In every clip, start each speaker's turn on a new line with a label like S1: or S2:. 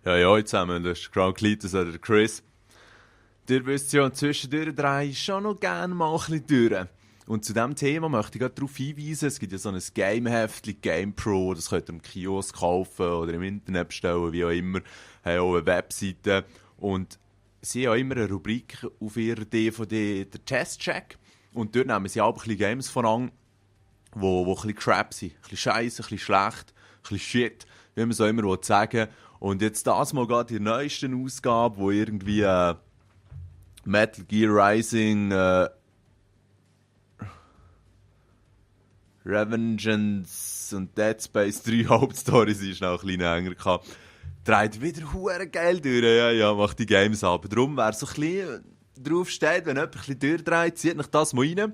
S1: Ja, ja, zusammen, das ist Crown Cletus oder der Chris. Ihr wisst ja, zwischendurch drehe ich schon noch gerne mal ein bisschen durch. Und zu diesem Thema möchte ich gerade darauf hinweisen, es gibt ja so ein Game-Heftchen, GamePro, das könnt ihr im Kiosk kaufen oder im Internet bestellen, wie auch immer. Haben auch eine Webseite. Und sie haben auch immer eine Rubrik auf ihrer DVD, der Test-Check. Und dort nehmen sie auch ein bisschen Games voran, wo ein bisschen crap sind. Ein bisschen scheisse, ein bisschen schlecht, ein bisschen shit, wie man es auch immer sagen will. Und jetzt das mal gerade in der neuesten Ausgabe, wo irgendwie Metal Gear Rising Revengeance und Dead Space 3 Hauptstories ist noch ein kleiner Hänger gehabt. Dreht wieder hure geil durch, ja, macht die Games ab. Darum, wer so ein bisschen drauf steht, wenn jemand ein bisschen durchdreht, zieht euch das mal rein.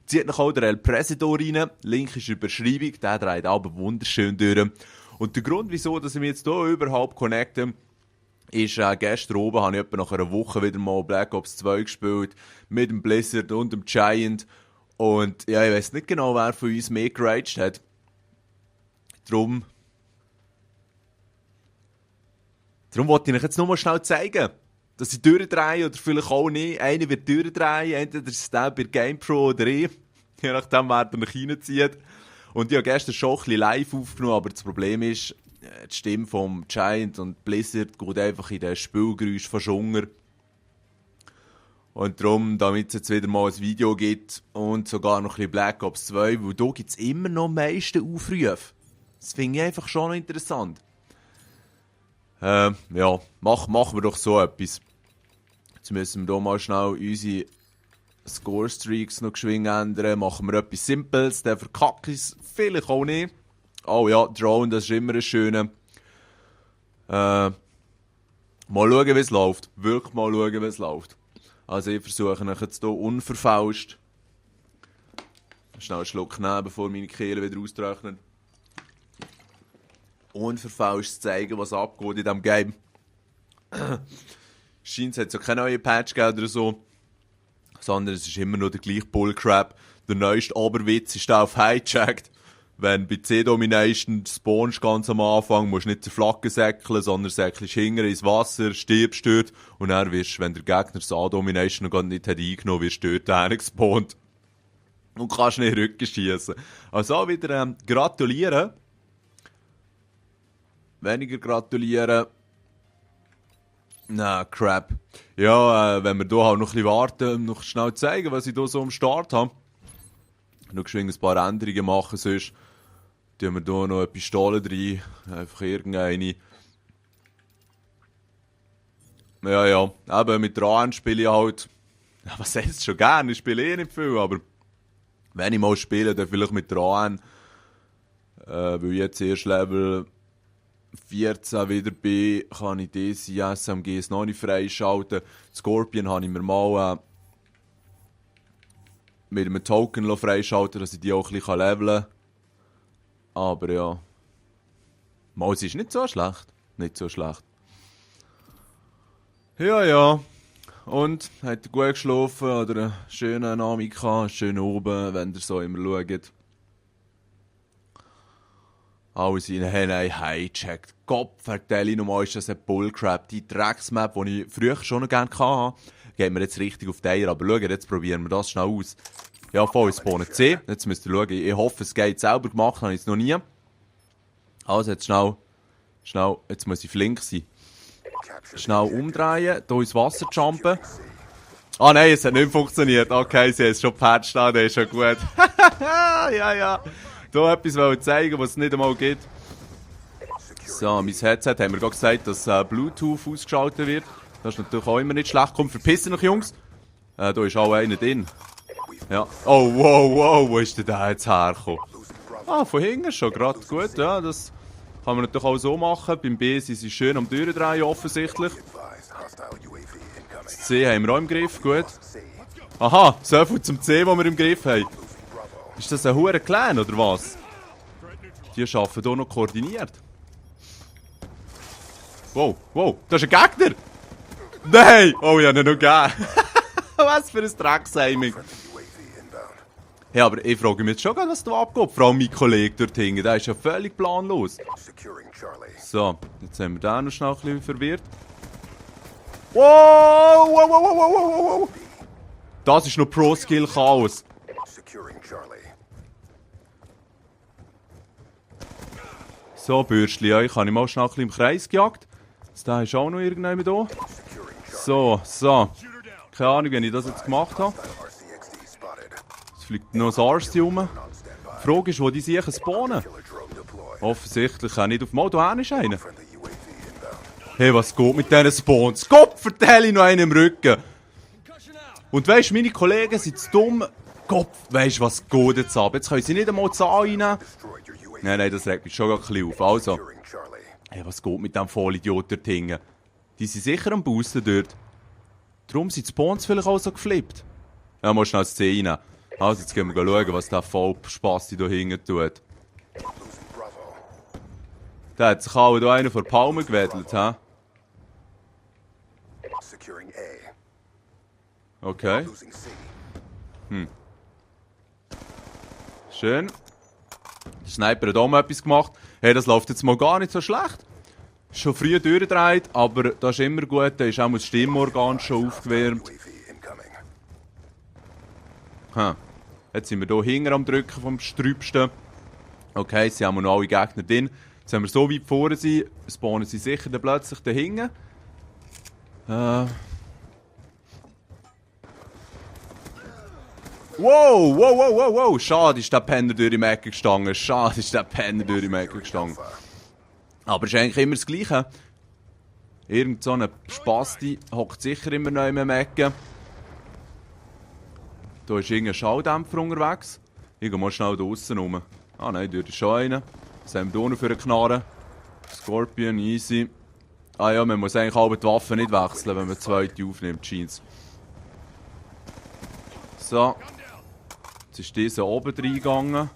S1: Zieht euch auch der El Presidor rein. Link ist in der Beschreibung, der dreht aber wunderschön durch. Und der Grund, wieso dass ich mich jetzt hier überhaupt connecte, ist, gestern oben habe ich etwa nach einer Woche wieder mal Black Ops 2 gespielt, mit dem Blizzard und dem Giant. Und ja, ich weiß nicht genau, wer von uns mehr geraged hat. Darum wollte ich euch jetzt nur mal schnell zeigen, dass ich durchdrehe oder vielleicht auch nicht. Einer wird durchdrehen, entweder ist es der bei GamePro oder ich. Je nachdem, wer er noch reinzieht. Und ich habe gestern schon ein bisschen live aufgenommen, aber das Problem ist, die Stimme vom Giant und Blizzard geht einfach in den Spielgeräusch verschwungen. Und darum, damit es jetzt wieder mal ein Video gibt und sogar noch ein bisschen Black Ops 2, weil da gibt es immer noch am meisten Aufrufe. Das finde ich einfach schon noch interessant. Ja, machen wir doch so etwas. Jetzt müssen wir hier mal schnell unsere Score-Streaks noch geschwind ändern. Machen wir etwas Simples, dann verkacke ich es vielleicht auch nicht. Oh ja, Drone, das ist immer ein schöner. Mal schauen, wie es läuft. Wirklich mal schauen, wie es läuft. Also ich versuche jetzt hier unverfauscht. Schnell einen Schluck nehmen, bevor meine Kehle wieder austrocknet. Unverfauscht zu zeigen, was abgeht in diesem Game. Scheint es hat so keine neuen Patch gegeben oder so. Sondern es ist immer nur der gleiche Bullcrap. Der neueste Oberwitz ist auf Hijacked. Wenn bei C-Domination spawnst ganz am Anfang, musst du nicht zur Flagge säckeln, sondern säckelst hinten ins Wasser, stirbst dort und dann wirst, wenn der Gegner das A-Domination noch gar nicht hat eingenommen, wirst du dort hingespawnt und kannst nicht Rücken schießen. Also auch wieder gratulieren. Weniger gratulieren. Na, crap. Ja, wenn wir hier halt noch ein bisschen warten, noch schnell zeigen, was ich hier so am Start habe. Noch geschwind ein paar Änderungen machen, sonst tun wir hier noch eine Pistole rein. Einfach irgendeine. Ja, eben mit Rahn spiele ich halt. Ja, was heißt schon gerne? Ich spiele eh nicht viel, aber wenn ich mal spiele, dann vielleicht mit Rahn. Weil ich jetzt erst Level 14 wieder bin, kann ich diese SMGs noch nicht freischalten. Scorpion habe ich mir mal mit einem Token freischalten, dass ich die auch ein bisschen leveln kann. Aber ja. Mal, es ist nicht so schlecht. Nicht so schlecht. Ja. Und, hat er gut geschlafen oder einen schönen Abend gehabt, einen schönen Abend, wenn ihr so immer schaut. Alles in einen highcheckt. Gott, vertelle nochmal, ist das ein Bullcrap. Die Drecksmap, die ich früher schon noch gerne hatte, geht mir jetzt richtig auf die Eier. Aber schaut, jetzt probieren wir das schnell aus. Ja, voll, ich spawne C. Jetzt müsst ihr schauen. Ich hoffe, es geht selber gemacht, habe ich es noch nie. Also, jetzt schnell, jetzt muss ich flink sein. Schnell umdrehen, hier ins Wasser jumpen. Ah nein, es hat nicht funktioniert. Okay, sie haben es schon gepatcht, der ist schon gut. ja. Hier etwas zeigen, was es nicht einmal gibt. So, mein Headset haben wir gerade gesagt, dass Bluetooth ausgeschaltet wird. Das ist natürlich auch immer nicht schlecht. Komm, verpissen noch, Jungs. Da ist auch einer drin. Ja. Oh, wow, wo ist denn der jetzt hergekommen? Ah, von hinten schon, gerade gut. Ja, das kann man natürlich auch so machen. Beim B sind sie schön am Durchdrehen, offensichtlich. Das C haben wir auch im Griff, gut. Aha, so viel zum C, das wir im Griff haben. Ist das ein hoher Clan, oder was? Die arbeiten hier noch koordiniert. Wow, das ist ein Gegner! Nein! Oh, ich habe ihn noch gegeben. Was für ein Drecksaiming. Hey, aber ich frage mich jetzt schon, was da abgeht. Vor allem mein Kollege dort hinten, der ist ja völlig planlos. So, jetzt haben wir den noch schnell ein bisschen verwirrt. Wow, wow, wow, wow, wow, wow. Das ist noch Pro-Skill-Chaos. So, Bürstli, ja, ich habe mal schnell ein bisschen im Kreis gejagt. Da ist auch noch irgendjemand da. So, so. Keine Ahnung, wie ich das jetzt gemacht habe. Es fliegt noch das RC rum. Die Frage ist, wo die sicher spawnen. Offensichtlich auch nicht auf dem da ist einer. Hey, was geht mit diesen Spawns? Gott, vertelle ich noch einen im Rücken. Und weisst, meine Kollegen sind zu dumm. Gott, weisst, was geht jetzt ab? Jetzt können sie nicht einmal Zahn reinnehmen. Nein, das regt mich schon ein bisschen auf. Also, hey, was geht mit diesem Vollidiot dort hinten? Die sind sicher am Boosten dort. Darum sind die Spawns vielleicht auch so geflippt. Ja, muss schnell das C rein. Also, jetzt gehen wir schauen, was der Vollspasti da hinten tut. Der hat sich auch hier einer vor Palme gewedelt, hä? Okay. Schön. Der Sniper hat auch mal etwas gemacht. Hey, das läuft jetzt mal gar nicht so schlecht. Schon früh durchgedreht, aber das ist immer gut. Da ist auch das Stimmorgan schon aufgewärmt. Jetzt sind wir hier hinten am Drücken vom Strübsten. Okay, jetzt haben wir noch alle Gegner drin. Jetzt haben wir so weit vorne sind, spawnen sie sicher dann plötzlich da hinten. Wow, wow, wow, wow, wow. Schade ist der Penner durch die Ecke gestanden. Schade ist der Penner durch die Ecke gestanden. Aber es ist eigentlich immer das Gleiche. Irgend so ein Spasti hockt sicher immer noch in der Ecke. Da ist irgendein Schalldämpfer unterwegs. Ich gehe mal schnell da aussen rum. Ah nein, dort ist schon einer. Was haben wir hier noch für einen Knarren? Scorpion, easy. Ah ja, man muss eigentlich auch die Waffen nicht wechseln, wenn man die zweite aufnimmt, scheint's. So. Jetzt ist dieser oben reingegangen.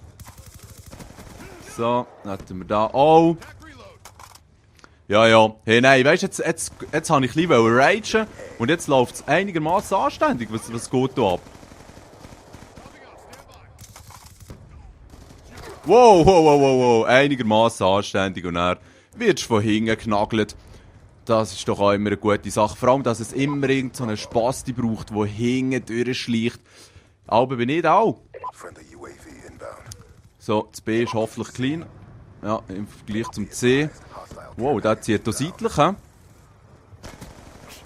S1: So, dann hätten wir da auch. Ja, ja. Hey, nein, weißt du, jetzt habe ich ein bisschen ragen und jetzt läuft es einigermaßen anständig. Was geht da ab? Wow, wow, wow, wow, wow. Einigermaßen anständig und dann wirst du von hinten geknagelt. Das ist doch auch immer eine gute Sache. Vor allem, dass es immer irgendeinen so Spasti braucht, der hinten durchschleicht. Aber bin ich auch. So, das B ist hoffentlich clean. Ja, im Vergleich zum C. Wow, der zieht hier seitlich, hä?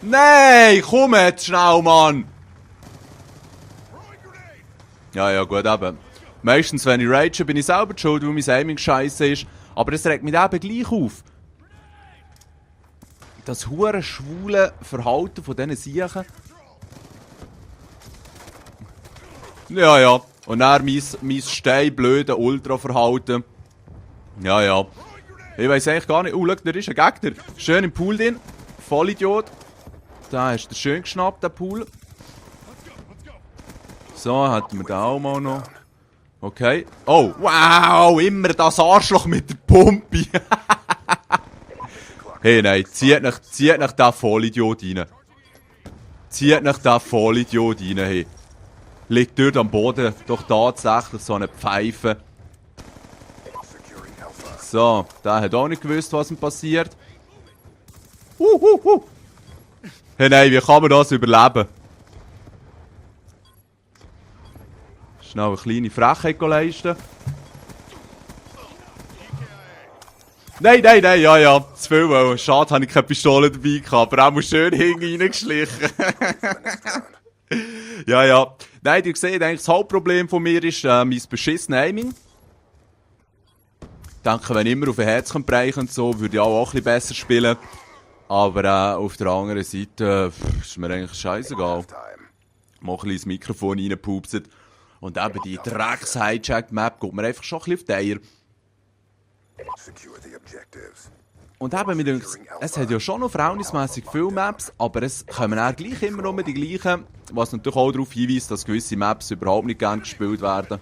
S1: Nein, komm jetzt schnell, Mann! Ja, ja, gut, eben. Meistens, wenn ich rage, bin ich selber die schuld, weil mein Aiming scheiße ist. Aber es regt mich eben gleich auf. Das hure schwule Verhalten von diesen Siechen. Ja, ja. Und dann mein steinblöde Ultra-Verhalten. Ja, ja. Ich weiss eigentlich gar nicht. Oh, schau, da ist ein Gegner. Schön im Pool drin. Vollidiot. Da hast du schön geschnappt, den Pool. So, hätten wir den auch mal noch. Okay. Oh, wow, immer das Arschloch mit der Pumpe. Hey, nein, zieht nach den Vollidiot rein. Zieht nach den Vollidiot rein, hey. Liegt dort am Boden doch tatsächlich so eine Pfeife. So, der hat auch nicht gewusst, was ihm passiert. Hey, nein, wie kann man das überleben? Schnell eine kleine Frechheit leisten. Nein, nein, nein, ja, ja, zu viel wollen. Schade, habe ich keine Pistole dabei gehabt, aber auch mal schön hinten reingeschlichen. Ja, ja. Nein, ihr seht, eigentlich das Hauptproblem von mir ist mein beschissenes Aiming. Ich denke, wenn ich immer auf den Herz brechen und so, würde ich auch ein bisschen besser spielen. Aber auf der anderen Seite ist mir eigentlich scheißegal. Mal ein bisschen ins Mikrofon reinpupsen. Und eben die Drecks-Hijacked-Map geht mir einfach schon ein bisschen auf die Eier. Und eben, mir denkt, es hat ja schon noch verhältnismäßig viele Maps, aber es kommen auch gleich immer nur die gleichen, was natürlich auch darauf hinweist, dass gewisse Maps überhaupt nicht gerne gespielt werden.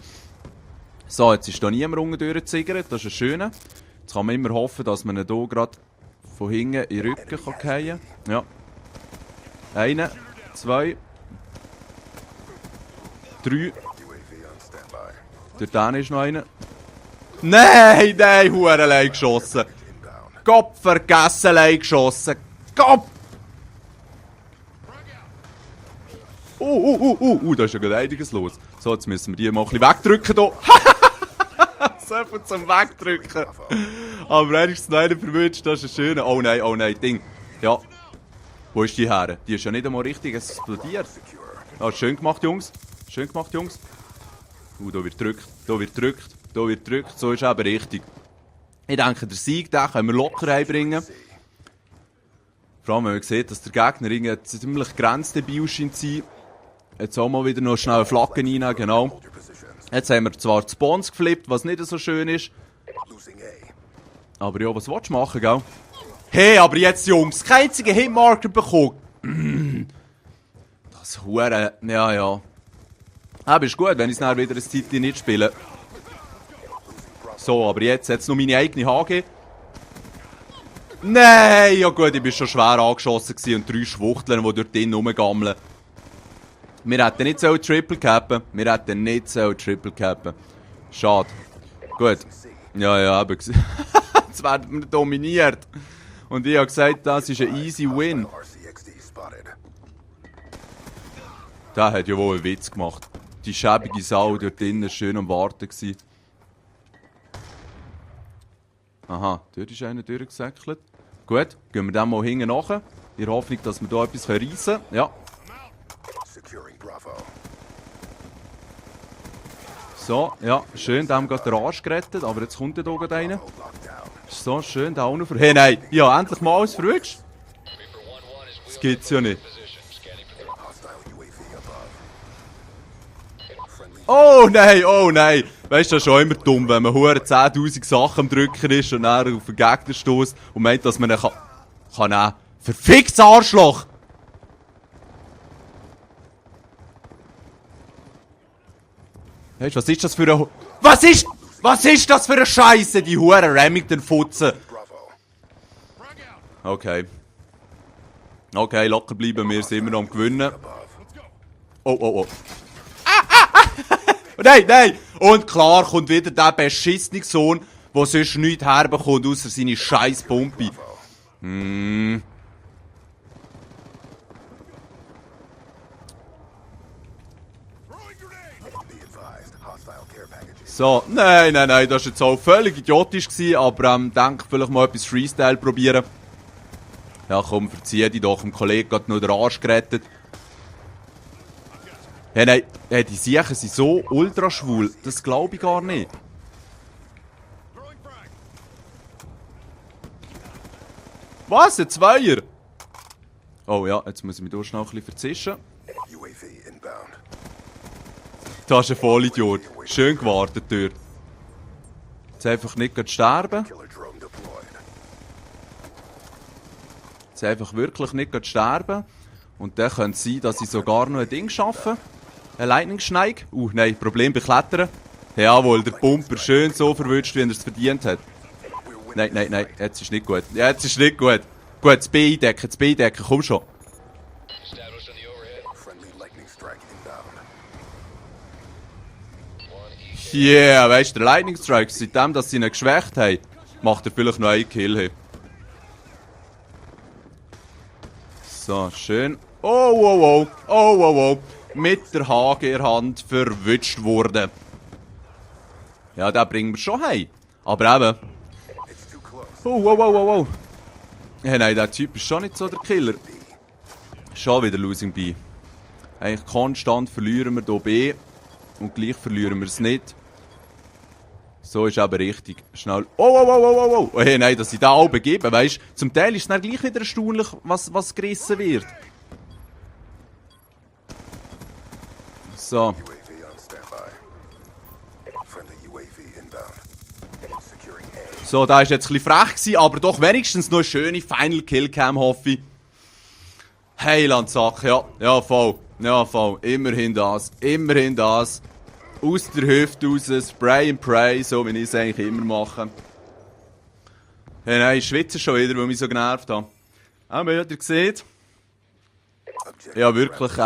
S1: So, jetzt ist hier niemand unten durchgeziggert, das ist ein schöner. Jetzt kann man immer hoffen, dass man ihn hier gerade von hinten in den Rücken fallen kann. Ja. 1, 2, 3. Dort hinten ist noch einer. Nein, nein, Hurenlein geschossen. Gott, vergessen, Lein geschossen. Gott! Da ist ja gerade einiges los. So, jetzt müssen wir die mal ein bisschen wegdrücken hier. So viel zum Wegdrücken. Aber er ist noch einer verwünscht, das ist ein schöner. Oh nein, Ding. Ja. Wo ist die her? Die ist ja nicht einmal richtig explodiert. Ah, schön gemacht, Jungs. Schön gemacht, Jungs. Da wird gedrückt, da wird gedrückt, da wird gedrückt. So ist eben richtig. Ich denke, der Sieg, den können wir locker einbringen. Vor allem, wenn man sieht, dass der Gegner ein ziemlich grenzdebil scheint zu sein. Jetzt auch mal wieder noch schnell eine Flagge rein, genau. Jetzt haben wir zwar die Spawns geflippt, was nicht so schön ist. Aber ja, was willst du machen, gell? Hey, aber jetzt, Jungs, keinen einzigen Hitmarker bekommen. Das Hure, ja. Aber ist gut, wenn ich es dann wieder ein Zeit nicht spiele. So, aber jetzt noch meine eigene HG. Nein, ja gut, ich war schon schwer angeschossen und 3 Schwuchteln, die dort drin rumgammeln. Wir hätten nicht so Triple cappen. Triple cappen. Schade. Gut. Ja, aber jetzt werden wir dominiert. Und ich habe gesagt, das ist ein easy win. Der hat ja wohl einen Witz gemacht. Die schäbige Sau dort drinnen schön am Warten gewesen. Aha, dort ist einer durchgesäckelt. Gut, gehen wir dann mal hinten nach. In der Hoffnung, dass wir hier etwas reissen können. Ja. So, ja, schön, dem geht der Arsch gerettet, aber jetzt kommt da gerade einer. So, schön, da auch noch. Hey, nein, ja, endlich mal alles verwünscht. Das gibt's ja nicht. Oh nein! Weißt du, das ist schon immer dumm, wenn man 10.000 Sachen am Drücken ist und dann auf den Gegner stößt und meint, dass man ihn kann nehmen. Verficktes Arschloch! Weißt du, was ist das für ein... Was ist das für eine Scheiße, die Huren Remington-Futzen? Okay. Okay, locker bleiben, wir sind immer noch am Gewinnen. Oh. Nein! Und klar kommt wieder der beschissene Sohn, der sonst nichts herbekommt, außer seine scheiß Pumpe. So, nein, das war jetzt auch völlig idiotisch gewesen, aber denke vielleicht mal etwas Freestyle probieren. Ja komm, verzieh dich doch, dem Kollegen hat nur den Arsch gerettet. Ja, nein, die Siechen sind so ultra schwul, das glaube ich gar nicht. Was, ein Zweier? Oh ja, jetzt muss ich mich durchschnell ein bisschen verzischen. Das ist ein Vollidiot. Schön gewartet dort. Jetzt einfach nicht sterben. Jetzt einfach wirklich nicht sterben. Und dann könnte es sein, dass ich sogar noch ein Ding schaffe. Ein Lightning-Schneig. Nein, Problem beklettern. Jawohl, der Pumper schön so verwünscht, wie er es verdient hat. Nein, jetzt ist nicht gut. Jetzt ist nicht gut. Gut, das B eindecken, komm schon. Yeah, weißt du, der Lightning Strike, seitdem, dass sie ihn geschwächt haben, macht er vielleicht noch einen Kill. Hey. So, schön. Oh. Mit der Hage in der Hand verwünscht worden. Ja, den bringen wir schon heim. Aber eben. Oh. Ja, nein, der Typ ist schon nicht so der Killer. Schon wieder Losing B. Eigentlich konstant verlieren wir hier B. Und gleich verlieren wir es nicht. So ist aber richtig. Schnell. Oh. Hey, nein, dass ich da oben gebe, weißt du. Zum Teil ist es dann gleich wieder erstaunlich, was gerissen wird. So. So, da war jetzt ein bisschen frech gewesen, aber doch wenigstens noch eine schöne Final Kill Cam, hoffe ich. Heilandsack, ja voll. Immerhin das. Aus der Hüfte raus, Spray and Pray, so wie ich es eigentlich immer mache. Hey, nein, ich schwitze schon wieder, weil ich mich so genervt habe. Aber ja, ihr seht. Ja, wirklich,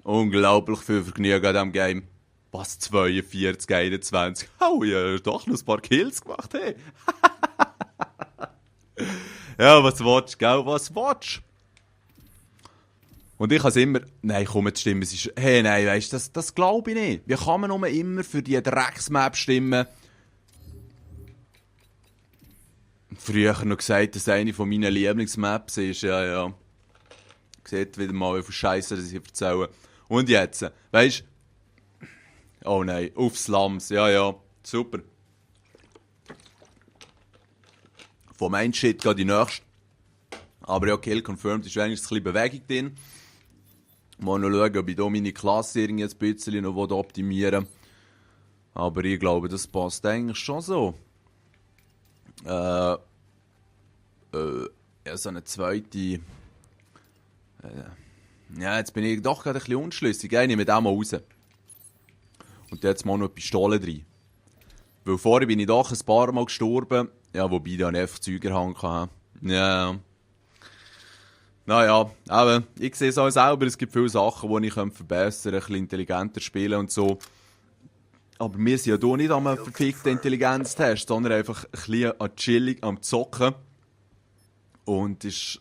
S1: Unglaublich viel Vergnügen an diesem Game. Was, 42, 21? Oh, ja, doch noch ein paar Kills gemacht, hey. Ja, was willst du, gell? Was willst du? Und ich habe es immer... Nein, komm, jetzt stimmen. Es ist... Hey, nein, weißt du, das glaube ich nicht. Wie kann man nur immer für die Drecksmap stimmen? Früher noch gesagt, dass eine von meinen Lieblingsmaps ist. Ja. Seht wieder mal, wie viel Scheiße das ich erzähle. Und jetzt, weißt du? Oh nein, auf Slums. Ja, super. Von meinem Shit geht die nächste. Aber ja, Kill confirmed ist wenigstens ein bisschen Bewegung drin. Mal noch schauen, ob ich hier meine Klasse irgendwie ein bisschen noch optimieren will. Aber ich glaube, das passt eigentlich schon so. Ja, so eine zweite... ja, jetzt bin ich doch gerade ein bisschen unschlüssig. Ich nehme den mal raus. Und jetzt mal noch eine Pistole drin. Weil vorher bin ich doch ein paar Mal gestorben. Ja, wobei ich dann einfach Zeugerhang hatte. Ja. Naja, aber ich sehe es auch selber. Es gibt viele Sachen, die ich verbessern könnte. Ein bisschen intelligenter spielen und so. Aber wir sind ja hier nicht am verfickten Intelligenztest, sondern einfach ein bisschen chillig am Zocken. Und ist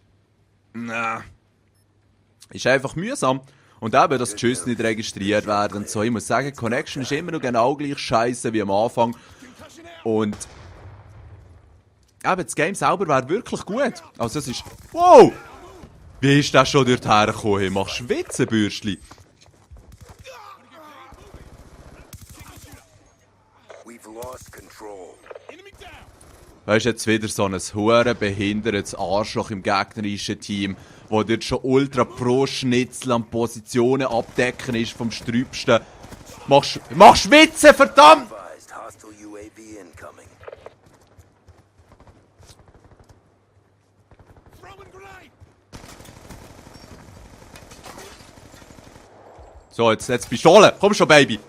S1: einfach mühsam. Und eben, dass die Schüsse nicht registriert werden und so. Ich muss sagen, die Connection ist immer noch genau gleich scheiße wie am Anfang. Und eben, das Game selber wäre wirklich gut. Also es ist... Wow! Wie ist das schon dort hergekommen? Hey, machst du Witze, Bürstli? Weißt du, jetzt wieder so ein hure behindertes Arschloch im gegnerischen Team, wo dort schon ultra pro Schnitzel an Positionen abdecken ist vom Strübsten. Machst Witze, verdammt! So, jetzt Pistole. Komm schon, Baby.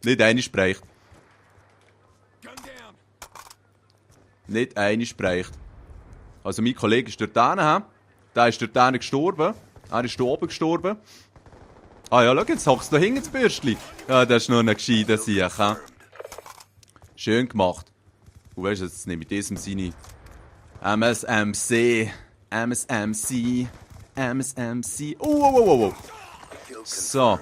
S1: Nicht eine spricht. Nicht eine spricht. Also mein Kollege ist dort hinten. Der ist dort hinten gestorben. Er ist hier oben gestorben. Ah ja, schau, jetzt hockst du da hinten das Bürstchen. Ja, das ist nur ein gescheiter Sieg. Schön gemacht. Und weißt du, jetzt nehme ich diesem seine MSMC. Oh. So.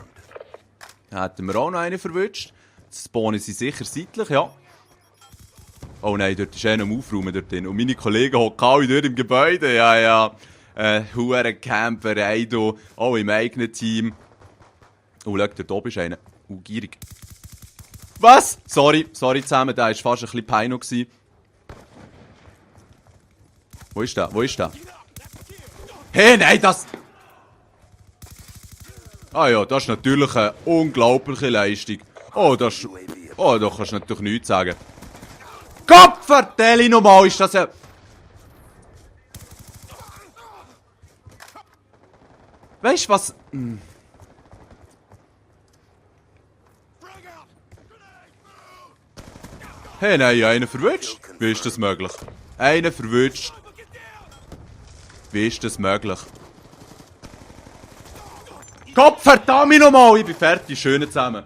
S1: Da hätten wir auch noch einen verwünscht. Jetzt spawnen sie sicher seitlich, ja. Oh nein, dort ist einer am Aufräumen dort drin. Und meine Kollegen hocken alle dort im Gebäude. Ja. Hure Camperei hier. Auch im eigenen Team. Oh, schau, dort oben ist einer. Gierig. Was? Sorry zusammen, der war fast ein bisschen Peino. Wo ist der? Hey, nein, das... Ah ja, das ist natürlich eine unglaubliche Leistung. Oh, da kannst du natürlich nichts sagen. Gott, vertell ich nochmal, ist das ja... Weißt du was? Hey, nein, einen verwünscht? Wie ist das möglich? Einen verwünscht. Wie ist das möglich? Gott verdammt nochmal, ich bin fertig, schön zusammen.